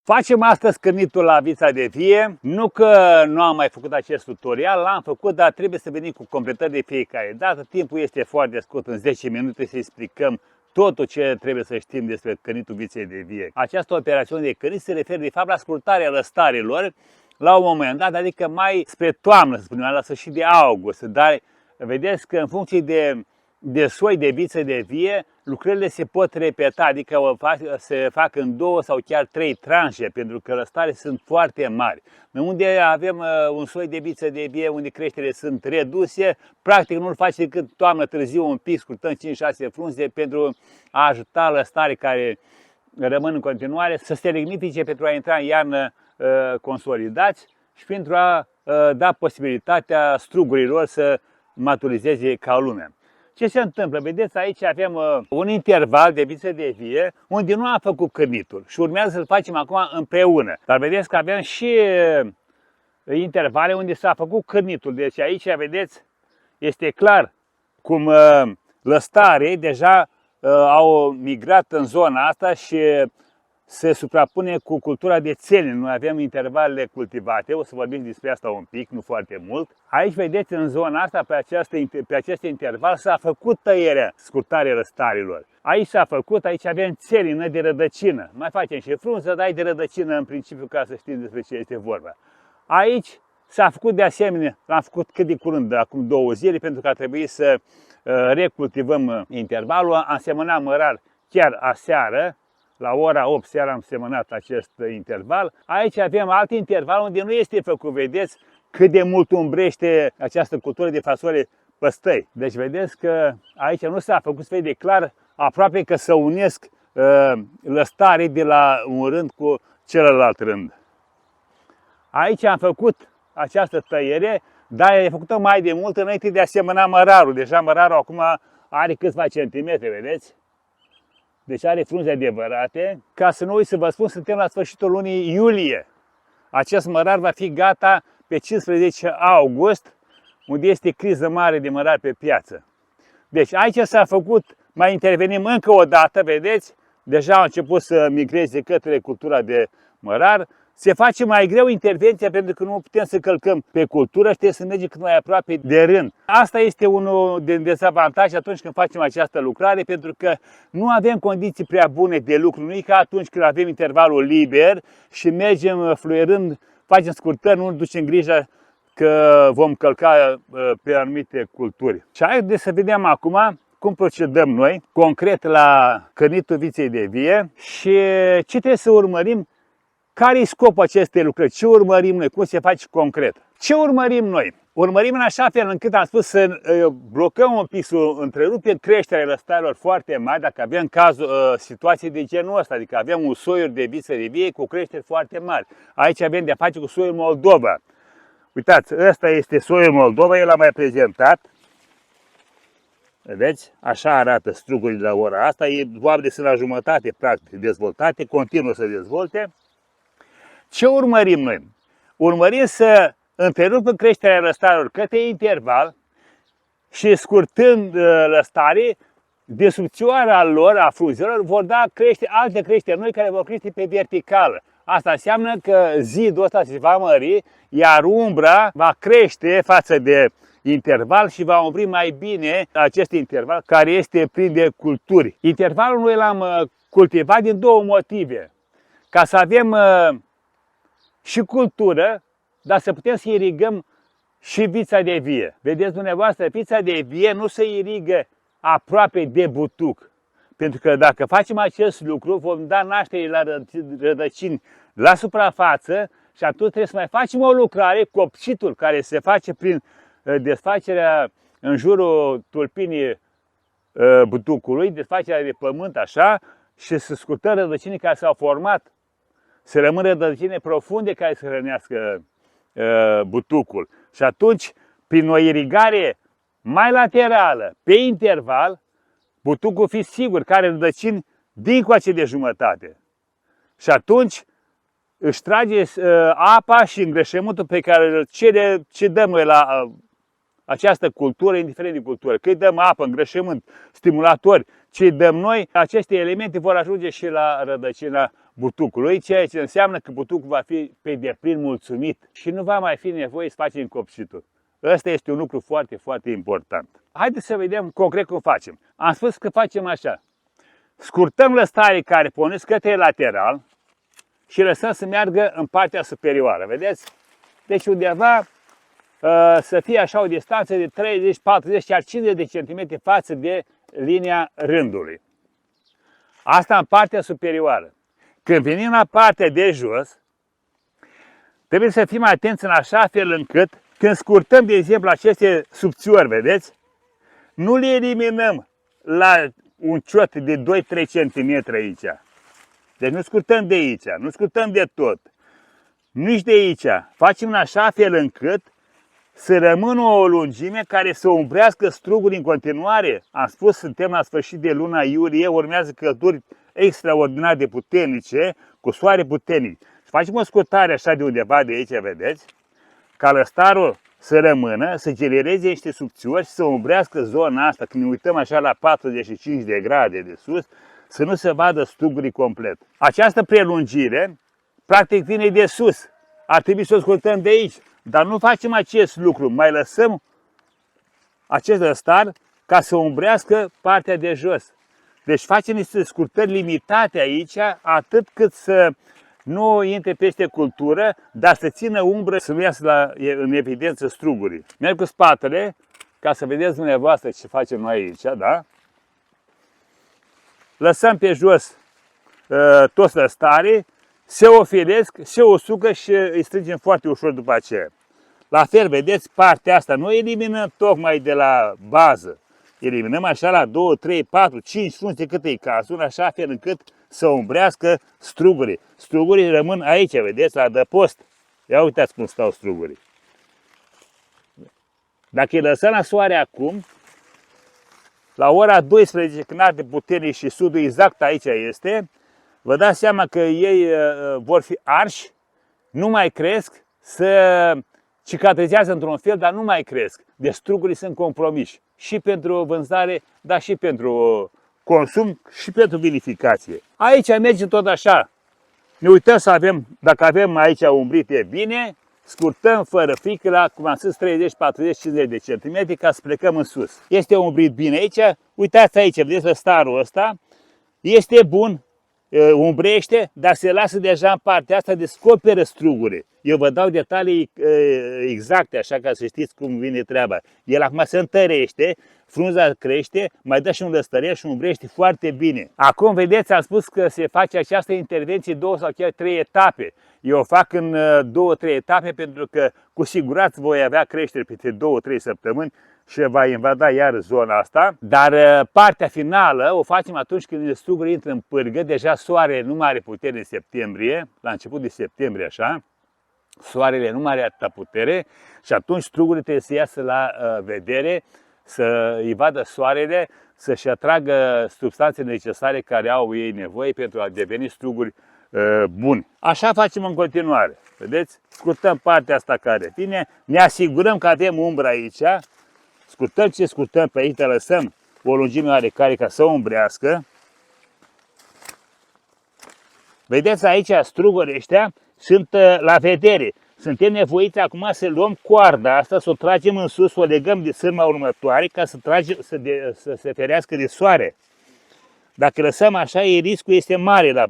Facem astăzi cârnitul la vița de vie. Nu că nu am mai făcut acest tutorial, l-am făcut, dar trebuie să venim cu completări de fiecare dată. Timpul este foarte scurt, în 10 minute să explicăm totul ce trebuie să știm despre cârnitul viței de vie. Această operațiune de cârnit se referă de fapt la scurtarea lăstarilor la un moment dat, adică mai spre toamnă, să spunem, la sfârșit de august. Dar vedeți că în funcție de soi de viță de vie, lucrările se pot repeta, adică se fac în 2 sau chiar 3 tranșe, pentru că lăstare sunt foarte mari. Unde avem un soi de viță de vie, unde creșterile sunt reduse, practic nu-l face decât toamnă târziu un pic, scurtăm 5-6 frunze pentru a ajuta lăstare care rămân în continuare să se lignifice pentru a intra în iarnă consolidați și pentru a da posibilitatea strugurilor să maturizeze ca lumea. Ce se întâmplă? Vedeți, aici avem un interval de viță de vie unde nu am făcut cârnitul și urmează să-l facem acum împreună. Dar vedeți că avem și intervale unde s-a făcut cârnitul. Deci aici, vedeți, este clar cum lăstarii deja au migrat în zona asta și se suprapune cu cultura de țelni. Noi avem intervalele cultivate, o să vorbim despre asta un pic, nu foarte mult. Aici, vedeți, în zona asta, pe acest interval, s-a făcut tăierea, scurtarea lăstarilor. Aici s-a făcut, aici avem țelină de rădăcină. Mai facem și frunză, dar e de rădăcină în principiu, ca să știm despre ce este vorba. Aici s-a făcut de asemenea, l-am făcut cât de curând, acum 2 zile, pentru că a trebuit să recultivăm intervalul. Am semănat mărar chiar aseară. La ora 8 seara am semănat acest interval. Aici avem alt interval unde nu este făcut. Vedeți cât de mult umbrește această cultură de fasole păstăi. Deci vedeți că aici nu s-a făcut, să fie clar, aproape că să unesc lăstarii de la un rând cu celălalt rând. Aici am făcut această tăiere, dar e făcută mai de mult înainte de a semăna mărarul. Deja mărarul acum are câțiva centimetri, vedeți? Deci are frunze adevărate. Ca să nu uit să vă spun, suntem la sfârșitul lunii iulie. Acest mărar va fi gata pe 15 august, unde este criză mare de mărar pe piață. Deci aici s-a făcut, mai intervenim încă o dată, vedeți? Deja a început să migreze către cultura de mărar. Se face mai greu intervenția pentru că nu putem să călcăm pe cultură și trebuie să mergem cât mai aproape de rând. Asta este unul din dezavantaje atunci când facem această lucrare, pentru că nu avem condiții prea bune de lucru. Nu e ca atunci când avem intervalul liber și mergem fluierând, facem scurtări, nu ducem grija că vom călca pe anumite culturi. Și haideți să vedem acum cum procedăm noi, concret la cârnitul viței de vie și ce trebuie să urmărim. Care e scopul acestei lucrări? Ce urmărim noi? Cum se face concret? Ce urmărim noi? Urmărim în așa fel încât am spus să blocăm un pic, să întrerupem creșterea lăstarilor foarte mari, dacă avem situații de genul ăsta, adică avem un soiuri de viță de vie cu creșteri foarte mari. Aici avem de-a face cu soiul Moldova. Uitați, ăsta este soiul Moldova, eu l-am mai prezentat. Vedeți? Așa arată strugurile la ora asta. Boabele sunt la jumătate, practic, dezvoltate, continuă să dezvolte. Ce urmărim noi? Urmărim să întrerupem creșterea lăstarilor către interval și scurtând lăstarii, desucțioarea lor, a frunzelor, vor da alte creșteri noi care vor crește pe verticală. Asta înseamnă că zidul ăsta se va mări, iar umbra va crește față de interval și va umbri mai bine acest interval care este plin de culturi. Intervalul noi l-am cultivat din 2 motive. Ca să avem și cultură, dar să putem să irigăm și vița de vie. Vedeți dumneavoastră, vița de vie nu se irigă aproape de butuc. Pentru că dacă facem acest lucru, vom da naștere la rădăcini la suprafață și atunci trebuie să mai facem o lucrare, copcitul care se face prin desfacerea în jurul tulpinii butucului, desfacerea de pământ așa, și să scurtăm rădăcinii care s-au format. Să rămână rădăcini profunde care să hrănească butucul. Și atunci, prin o irigare mai laterală, pe interval, butucul fi sigur că are rădăcini dincoace de jumătate. Și atunci își trage apa și îngrășământul pe care ce dăm noi această cultură, indiferent de cultură. Că îi dăm apă, îngrășământ, stimulatori, ce îi dăm noi, aceste elemente vor ajunge și la rădăcina butucului, ceea ce înseamnă că butucul va fi pe deplin mulțumit și nu va mai fi nevoie să facem copșitul. Ăsta este un lucru foarte, foarte important. Haideți să vedem concret cum facem. Am spus că facem așa. Scurtăm lăstarii care pornesc către lateral și lăsăm să meargă în partea superioară. Vedeți? Deci undeva să fie așa o distanță de 30, 40, chiar 50 de centimetri față de linia rândului. Asta în partea superioară. Când venim la partea de jos, trebuie să fim atenți în așa fel încât, când scurtăm, de exemplu, aceste subțiori, vedeți? Nu le eliminăm la un ciot de 2-3 cm aici. Deci nu scurtăm de aici, nu scurtăm de tot. Nici de aici. Facem în așa fel încât să rămână o lungime care să umbrească strugurii în continuare. Am spus, suntem la sfârșit de luna iulie, urmează călduri extraordinar de puternice, cu soare puternic. Și facem o scurtare așa de undeva de aici, vedeți? Ca lăstarul să rămână, să genereze niște subțiori și să umbrească zona asta. Când ne uităm așa la 45 de grade de sus, să nu se vadă strugurii complet. Această prelungire, practic, vine de sus. Ar trebui să o scurtăm de aici. Dar nu facem acest lucru. Mai lăsăm acest lăstar ca să umbrească partea de jos. Deci facem niște scurtări limitate aici, atât cât să nu intre peste cultură, dar să țină umbră, să nu iasă în evidență strugurii. Merg cu spatele, ca să vedeți dumneavoastră ce facem noi aici, da? Lăsăm pe jos toți lăstarii, se ofilesc, se usucă și îi strângem foarte ușor după aceea. La fel, vedeți, partea asta nu eliminăm tocmai de la bază. Eliminăm așa la 2, 3, 4, 5 frunze cât e cazul, așa fel încât să umbrească strugurii. Strugurii rămân aici, vedeți, la adăpost. Ia uitați cum stau strugurii. Dacă îi lăsăm la soare acum, la ora 12, când arde puternic și sudul exact aici este, vă dați seama că ei vor fi arși, nu mai cresc, să cicatrizează într-un fel, dar nu mai cresc. Deci strugurii sunt compromiși și pentru vânzare, dar și pentru consum și pentru vinificație. Aici merge tot așa. Ne uităm să avem, dacă avem aici umbrit e bine, scurtăm fără frică la, cum am spus, 30, 40, 50 de centimetri ca să plecăm în sus. Este umbrit bine aici, uitați aici, vedeți lăstarul ăsta, este bun, umbrește, dar se lasă deja în partea asta, descoperă strugurile. Eu vă dau detalii exacte, așa ca să știți cum vine treaba. El acum se întărește, frunza crește, mai dă și un lăstăreș și umbrește foarte bine. Acum, vedeți, am spus că se face această intervenție 2 sau chiar 3 etape. Eu o fac în 2-3 etape pentru că cu siguranță voi avea creșteri peste 2-3 săptămâni și va invada iar zona asta. Dar partea finală o facem atunci când strugurii intră în pârgă, deja soarele nu mai are putere în septembrie, la început de septembrie așa, soarele nu mai are atâta putere și atunci strugurii trebuie să iasă la vedere, să îi vadă soarele, să-și atragă substanțele necesare care au ei nevoie pentru a deveni struguri buni. Așa facem în continuare. Vedeți? Scurtăm partea asta care vine, ne asigurăm că avem umbră aici, scurtăm ce scurtăm pe aici, lăsăm o lungime oarecare ca să umbrească. Vedeți aici strugurii ăștia sunt la vedere. Suntem nevoiți acum să luăm coarda asta, să o tragem în sus, să o legăm de sârma următoare ca să se ferească de soare. Dacă lăsăm așa, riscul este mare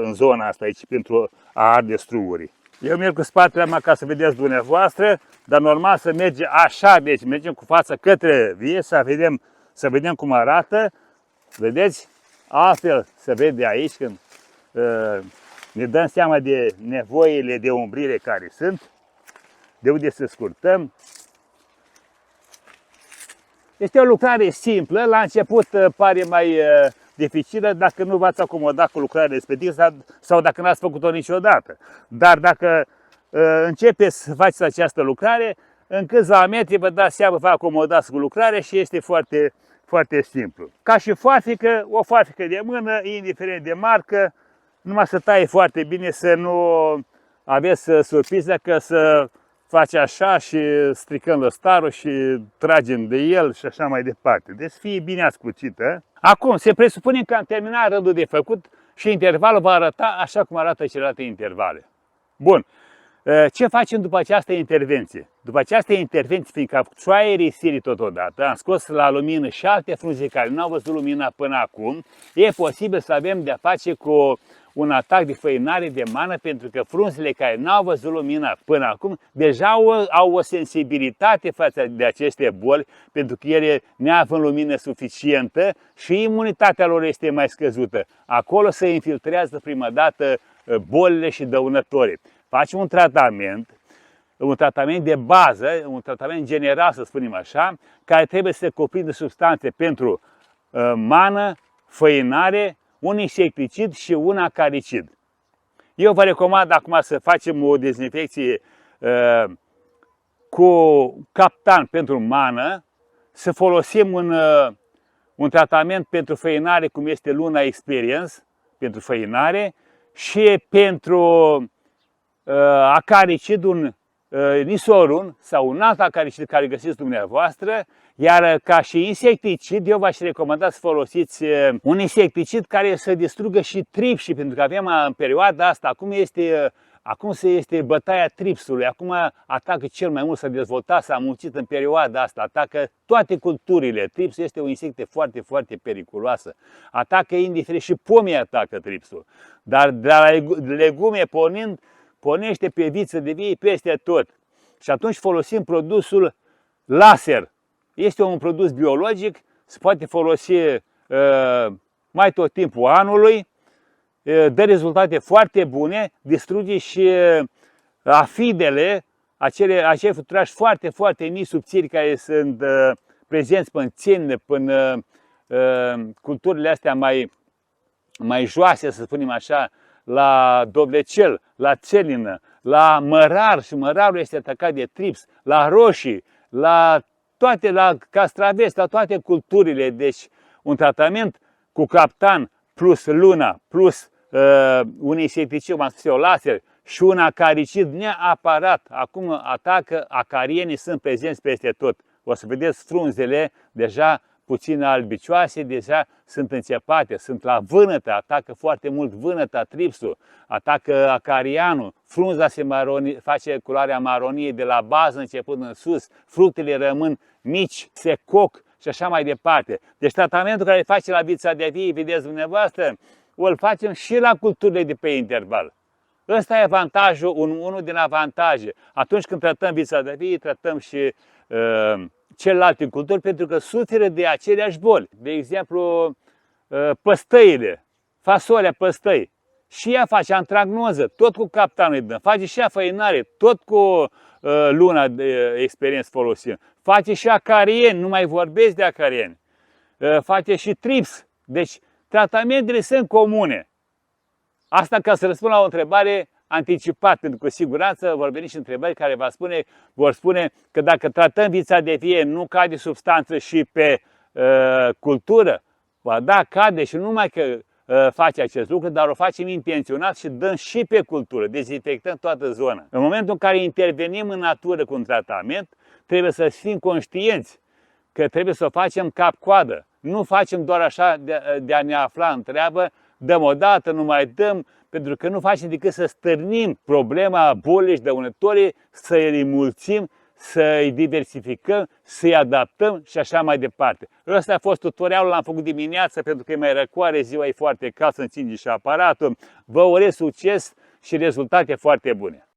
în zona asta aici pentru a arde strugurii. Eu merg cu spatele acum ca să vedeți dumneavoastră, dar normal să merge așa, deci mergem cu fața către vie, să vedem cum arată. Vedeți? Altfel se vede aici când ne dăm seama de nevoile de umbrire care sunt, de unde să scurtăm. Este o lucrare simplă, la început pare mai dificilă dacă nu v-ați acomodat cu lucrarea respectivă sau dacă n-ați făcut-o niciodată. Dar dacă începeți să faceți această lucrare, în câțiva metri vă dați seama, vă acomodați cu lucrarea și este foarte, foarte simplu. Ca și foarfică, o foarfică de mână, indiferent de marcă, numai să taie foarte bine, să nu aveți surpriză că să face așa și stricăm lăstarul și tragem de el și așa mai departe. Deci fie bine ascuțită. Acum, se presupune că am terminat rândul de făcut și intervalul va arăta așa cum arată celelalte intervale. Bun. Ce facem după această intervenție? După această intervenție, fiindcă am făcut aerisirii totodată, am scos la lumină și alte frunze care nu au văzut lumina până acum, e posibil să avem de-a face cu un atac de făinare de mană, pentru că frunzele care nu au văzut lumina până acum deja au o sensibilitate față de aceste boli, pentru că ele neavând lumină suficientă și imunitatea lor este mai scăzută. Acolo se infiltrează prima dată bolile și dăunătorii. Facem un tratament de bază, un tratament general, să spunem așa, care trebuie să cuprindă substanțe pentru mană, făinare, un insecticid și un acaricid. Eu vă recomand acum să facem o dezinfecție cu captan pentru mană, să folosim un tratament pentru făinare, cum este Luna Experience, pentru făinare, și pentru acaricid un Nisorun sau un alt acaricid care găsiți dumneavoastră, iar ca și insecticid, eu v-aș recomanda să folosiți un insecticid care să distrugă și tripsii, pentru că avem în perioada asta, acum este bătaia tripsului, acum atacă cel mai mult, s-a dezvoltat, s-a mulțit în perioada asta, atacă toate culturile. Tripsul este o insectă foarte, foarte periculoasă. Atacă indiferent, și pomii atacă tripsul. Dar de la legume pornește pe viță de vie peste tot. Și atunci folosim produsul laser. Este un produs biologic, se poate folosi mai tot timpul anului, dă rezultate foarte bune, distruge și afidele, acei futurași foarte, foarte mici, subțiri, care sunt prezenți pe țen, până culturile astea mai joase, să spunem așa, la dovlecel, la țelină, la mărar, și mărarul este atacat de trips, la roșii, la castraveți, la toate culturile. Deci un tratament cu captan plus Luna plus un insecticid, m-am spus eu, laser, și un acaricid neapărat. Acum atacă, acarienii sunt prezenți peste tot. O să vedeți frunzele deja puțin albicioase, deja sunt înțepate, sunt la vânătă, atacă foarte mult vânăta, tripsul, atacă acarianul, frunza face culoarea maronie de la bază începând în sus, fructele rămân mici, se coc și așa mai departe. Deci tratamentul care îl face la vița de vie, vedeți dumneavoastră, îl facem și la culturile de pe interval. Ăsta e avantajul, unul din avantaje. Atunci când tratăm vița de vie, tratăm și celelalte culturi, pentru că suferă de aceleași boli. De exemplu, păstăile, fasolea păstăi. Și ea face antragnoză, tot cu captanul îi dăm. Face și ea făinare, tot cu Luna de Experience folosim. Face și acarieni, nu mai vorbesc de acarieni. Face și trips. Deci tratamentele sunt comune. Asta ca să răspund la o întrebare anticipat, pentru că cu siguranță vor veni și întrebări care vor spune că dacă tratăm vița de vie, nu cade substanță și pe cultură? Ba da, cade, și nu numai că face acest lucru, dar o facem intenționat și dăm și pe cultură, dezinfectăm toată zona. În momentul în care intervenim în natură cu un tratament, trebuie să fim conștienți că trebuie să o facem cap-coadă. Nu facem doar așa de a ne afla în treabă, dăm odată, nu mai dăm, pentru că nu facem decât să stârnim problema bolii și dăunătorii, să îi înmulțim, să îi diversificăm, să îi adaptăm și așa mai departe. Ăsta a fost tutorialul, l-am făcut dimineața pentru că e mai răcoare, ziua e foarte cald, să înținge și aparatul. Vă urez succes și rezultate foarte bune!